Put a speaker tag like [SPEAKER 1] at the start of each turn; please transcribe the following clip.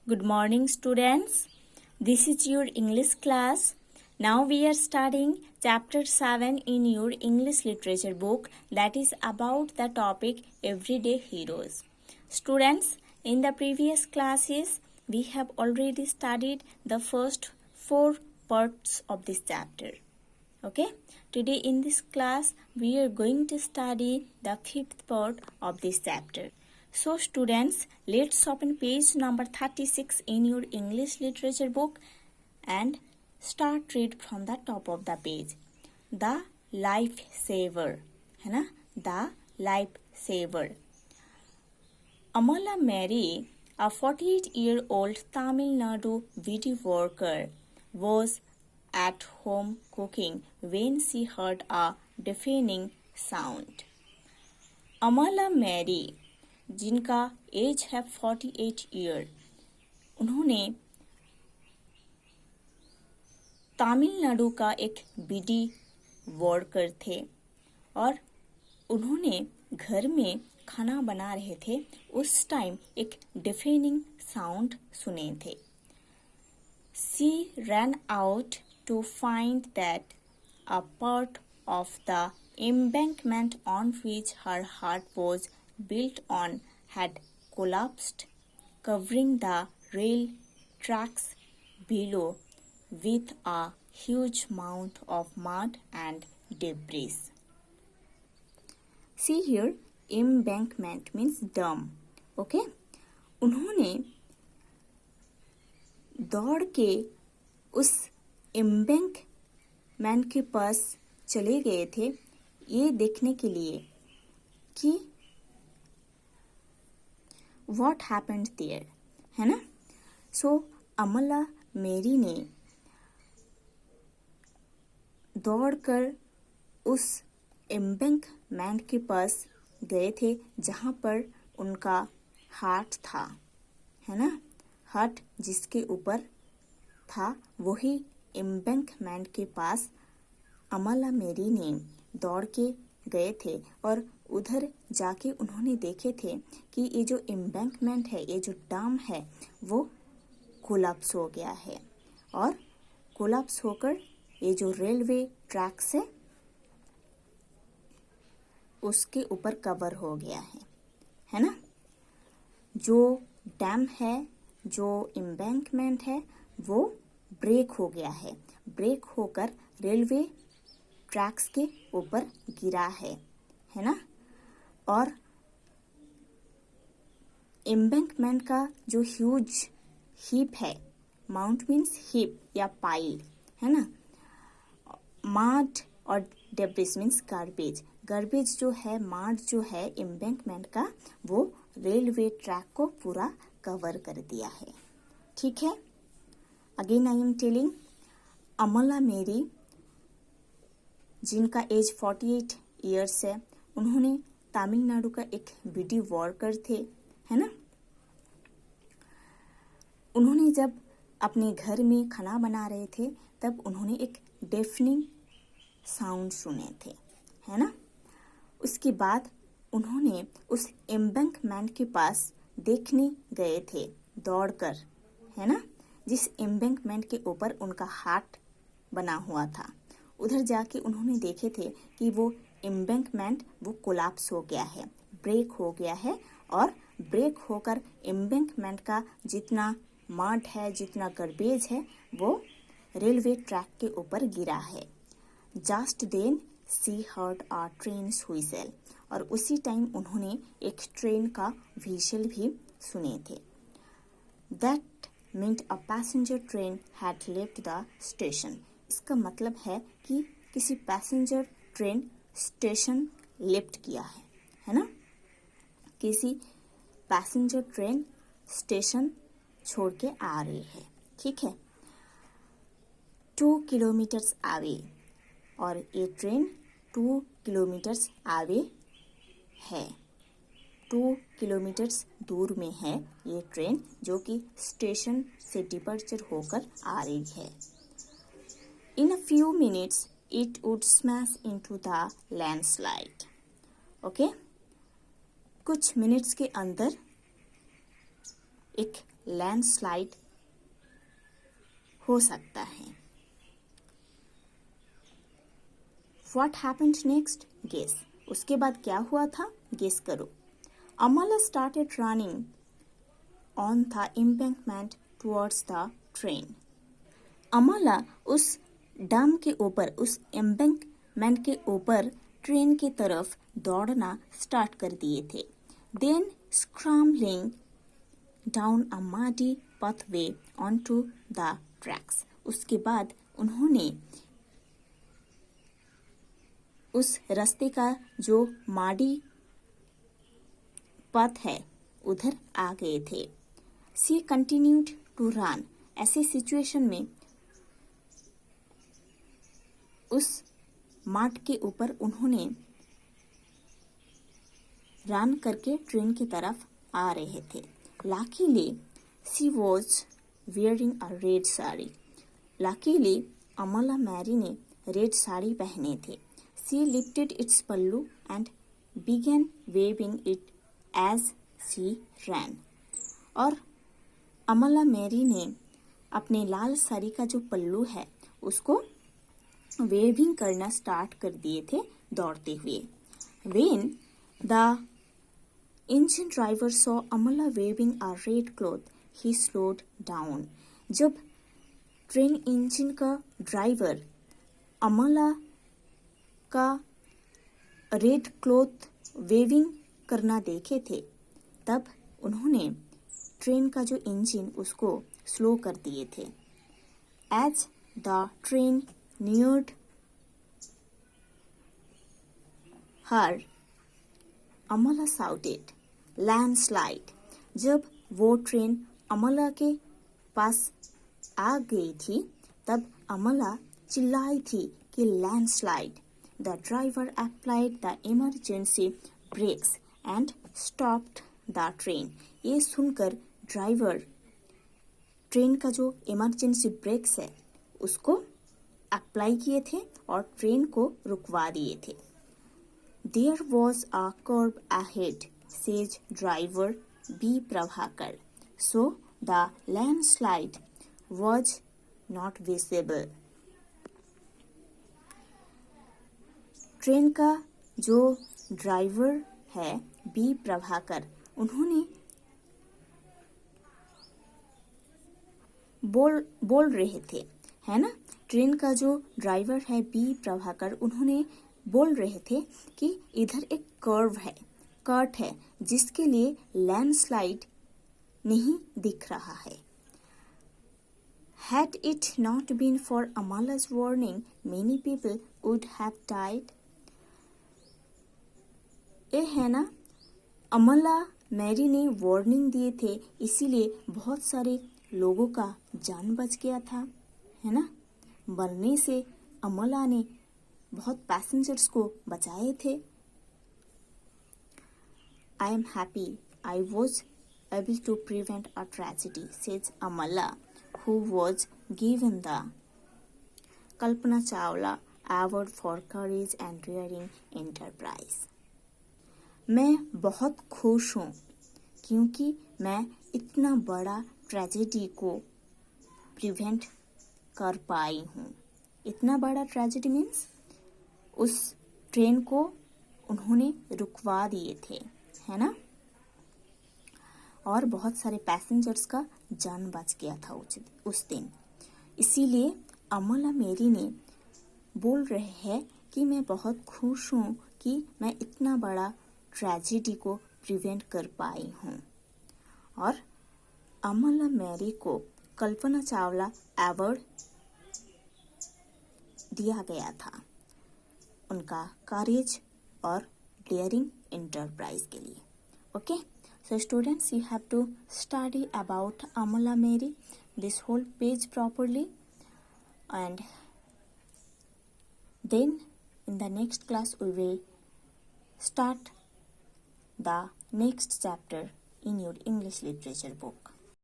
[SPEAKER 1] Good morning, students. This is your English class. Now we are studying chapter 7 in your English literature book, that is about the topic Everyday Heroes. Students, in the previous classes, we have already studied the first 4 parts of this chapter. Okay? Today in this class, we are going to study the 5th part of this chapter. So students, let's open page number 36 in your English literature book and start read from the top of the page. The Life Saver, है ना? The Life Saver. Amala Mary, a 48-year-old Tamil Nadu video worker, was at home cooking when she heard a deafening sound. Amala Mary, जिनका as है 48 year, उन्होंने तमिलनाडु का एक BD worker थे और उन्होंने घर में खाना बना रहे थे। उस टाइम एक डिफेनिंग साउंड सुने थे। She ran out to find that a part of the embankment on which her hut was built on had collapsed, covering the rail tracks below with a huge amount of mud and debris. See here, embankment means dam. Okay? उन्होंने दौड़ के उस embankment के पास चले गए थे ये देखने के लिए कि what happened there, है ना? So अमला मेरी ने दौड़कर उस एम्बैंकमेंट के पास गए थे जहाँ पर उनका हाट था, है ना? हट जिसके ऊपर था वही एम्बैंकमेंट के पास अमला मेरी ने दौड़ के गए थे और उधर जाके उन्होंने देखे थे कि ये जो एम्बैंकमेंट है, ये जो डैम है, वो कोलैप्स हो गया है और कोलैप्स होकर ये जो रेलवे ट्रैक्स है उसके ऊपर कवर हो गया है ना? जो डैम है, जो एम्बैंकमेंट है, वो ब्रेक हो गया है। ब्रेक होकर रेलवे ट्रैक्स के ऊपर गिरा है ना? और एम्बैंकमेंट का जो ह्यूज हीप है, माउंट मीन्स हीप या पाइल, है ना? मड और डेब्रिस मीन्स गार्बेज। गार्बेज जो है, मड जो है एम्बैंकमेंट का, वो रेलवे ट्रैक को पूरा कवर कर दिया है। ठीक है? अगेन आई एम टेलिंग, अमला मेरी जिनका एज 48 ईयर्स है, उन्होंने तमिलनाडु का एक बीडी वर्कर थे, है ना? उन्होंने जब अपने घर में खाना बना रहे थे तब उन्होंने एक डेफनिंग साउंड सुने थे, है ना? उसके बाद उन्होंने उस एम्बैंकमेंट के पास देखने गए थे दौड़कर, है ना? जिस एम्बैंकमेंट के ऊपर उनका हाट बना हुआ था, उधर जाके उन्होंने देखे थे कि वो एम्बैंकमेंट वो कोलैप्स हो गया है, ब्रेक हो गया है और ब्रेक होकर एम्बैंकमेंट का जितना मड है, जितना गार्बेज है, वो रेलवे ट्रैक के ऊपर गिरा है। Just then she heard a train whistle, और उसी टाइम उन्होंने एक ट्रेन का व्हिसल भी सुने थे। That meant a passenger train had left the station. इसका मतलब है कि किसी पैसेंजर ट्रेन स्टेशन लेफ्ट किया है ना? किसी पैसेंजर ट्रेन स्टेशन छोड़ के आ रही है। ठीक है? 2 किलोमीटर्स आवे, और ये ट्रेन 2 किलोमीटर्स आवे है। 2 किलोमीटर्स दूर में है ये ट्रेन, जो कि स्टेशन से डिपार्चर होकर आ रही है। In a few minutes, it would smash into the landslide. Okay? कुछ मिनट्स के अंदर एक लैंडस्लाइड हो सकता है। What happened next? Guess. उसके बाद क्या हुआ था? Guess करो। Amala started running on the embankment towards the train. अमला उस डैम के ऊपर, उस एम्बैंकमेंट के ऊपर ट्रेन की तरफ दौड़ना स्टार्ट कर दिए थे। Then scrambling down a muddy pathway onto the tracks. उसके बाद उन्होंने उस रास्ते का जो माडी पथ है उधर आ गए थे। She continued to run. ऐसे सिचुएशन में उस मार्ट के ऊपर उन्होंने रन करके ट्रेन की तरफ आ रहे थे। Luckily, she was wearing a red sari. Luckily, अमला मैरी ने रेड साड़ी पहने थे। She lifted its pallu and began waving it as she ran. और अमला मैरी ने अपने लाल साड़ी का जो पल्लू है उसको वेविंग करना स्टार्ट कर दिए थे दौड़ते हुए। When the engine driver saw Amala waving a red cloth, he slowed down. जब ट्रेन इंजन का ड्राइवर अमला का रेड क्लॉथ वेविंग करना देखे थे तब उन्होंने ट्रेन का जो इंजन उसको स्लो कर दिए थे। As the train neared her, अमला shouted, "Landslide!" जब वो ट्रेन अमला के पास आ गई थी तब अमला चिल्लाई थी कि landslide. The driver applied the emergency brakes and stopped the train. ये सुनकर ड्राइवर ट्रेन का जो इमरजेंसी ब्रेक्स है उसको अप्लाई किए थे और ट्रेन को रुकवा दिए थे। There was a curve ahead, says driver B. Prabhakar. So the landslide was not visible. Train का जो ड्राइवर है बी प्रभाकर उन्होंने बोल रहे थे, है ना। ट्रेन का जो ड्राइवर है बी प्रभाकर उन्होंने बोल रहे थे कि इधर एक कर्व है, कट है जिसके लिए लैंडस्लाइड नहीं दिख रहा है। Had it not been for Amala's warning, many people would have died. ये है ना, अमला मैरी ने वार्निंग दिए थे इसीलिए बहुत सारे लोगों का जान बच गया था, है ना। मरने से अमला ने बहुत पैसेंजर्स को बचाए थे। I am happy I was able to prevent a tragedy, says Amala, who was given the Kalpana Chawla Award for Courage and Daring Enterprise. मैं बहुत खुश हूँ क्योंकि मैं इतना बड़ा ट्रेजेडी को प्रिवेंट कर पाई हूँ। इतना बड़ा ट्रेजेडी मीन्स उस ट्रेन को उन्होंने रुकवा दिए थे, है ना, और बहुत सारे पैसेंजर्स का जान बच गया था उस दिन। इसीलिए अमला मेरी ने बोल रहे हैं कि मैं बहुत खुश हूँ कि मैं इतना बड़ा ट्रेजेडी को प्रिवेंट कर पाई हूँ। और अमला मैरी को कल्पना चावला अवार्ड दिया गया था उनका करेज और डेयरिंग एंटरप्राइज के लिए। Okay, so students, you have to study about Amala Mary, this whole page properly, and then in the next class we will start the next chapter in your English literature book.